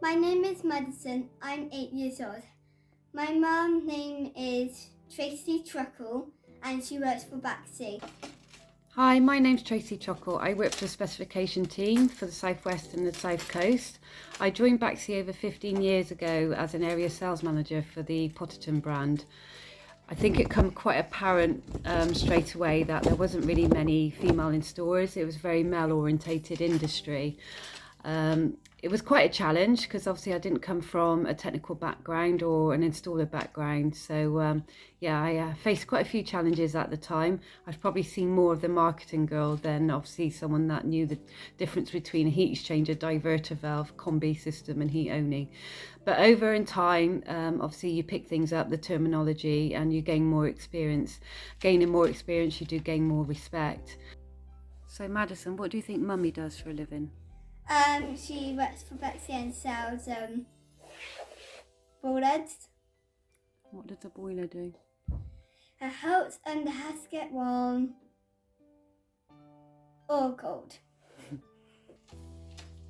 My name is Madison. I'm 8 years old. My mum's name is Tracy and she works for Baxi. Hi, my name's Tracy. I work for the Specification team for the South West and the South Coast. I joined Baxi over 15 years ago as an area sales manager for the Potterton brand. I think it became quite apparent straight away that there wasn't really many female in stores. It was a very male-orientated industry. It was quite a challenge because obviously I didn't come from a technical background or an installer background. So I faced quite a few challenges at the time. I've probably seen more of the marketing girl than obviously someone that knew the difference between a heat exchanger, diverter valve, combi system and heat only. But over in time, obviously you pick things up, the terminology, and you gain more experience. Gaining more experience, you do gain more respect. So Madison, what do you think Mummy does for a living? She works for Baxi and sells boilers. What does a boiler do? It helps the house get warm or cold.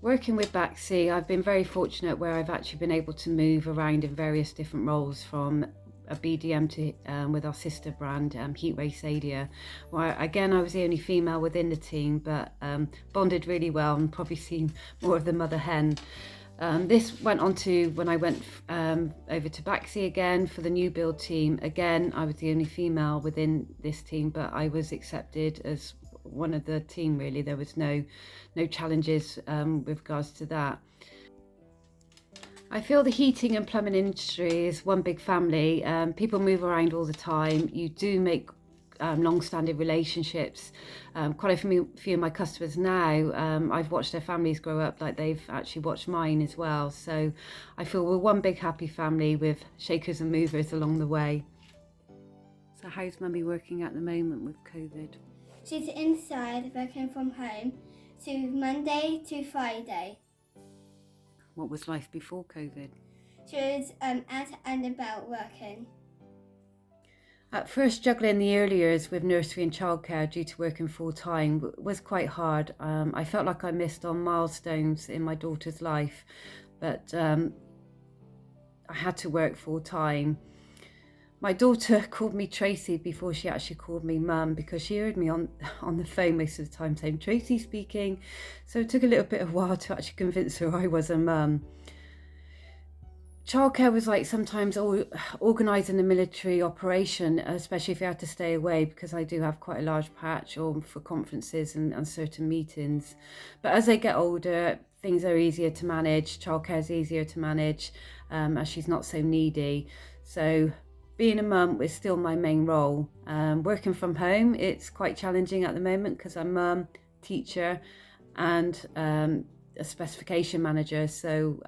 Working with Baxi, I've been very fortunate where I've actually been able to move around in various different roles, from a BDM to with our sister brand, Heat Race Adia, where again I was the only female within the team, but bonded really well and probably seen more of the mother hen. This went on to when I went over to Baxi again for the new build team. Again, I was the only female within this team, but I was accepted as one of the team. Really, there was no challenges with regards to that. I feel the heating and plumbing industry is one big family. People move around all the time. You do make long-standing relationships. Quite a few of my customers now, I've watched their families grow up like they've actually watched mine as well. So I feel we're one big happy family with shakers and movers along the way. So how's Mummy working at the moment with COVID? She's inside working from home, so Monday to Friday. What was life before COVID? She was out and about working. At first, juggling the early years with nursery and childcare due to working full time was quite hard. I felt like I missed on milestones in my daughter's life, but I had to work full time. My daughter called me Tracy before she actually called me Mum, because she heard me on the phone most of the time saying Tracy speaking. So it took a little bit of a while to actually convince her I was a mum. Childcare was like sometimes organising a military operation, especially if you had to stay away, because I do have quite a large patch or for conferences and certain meetings. But as they get older, things are easier to manage. Childcare is easier to manage as she's not so needy. So being a mum is still my main role. Working from home, it's quite challenging at the moment because I'm mum, teacher and a specification manager. So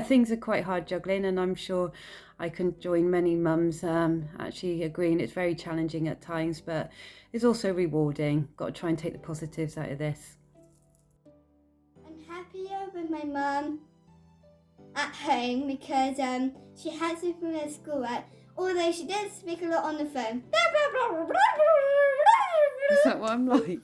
things are quite hard juggling, and I'm sure I can join many mums actually agreeing it's very challenging at times, but it's also rewarding. Got to try and take the positives out of this. I'm happier with my mum at home because she has to do her schoolwork, although she does speak a lot on the phone. Is that what I'm like?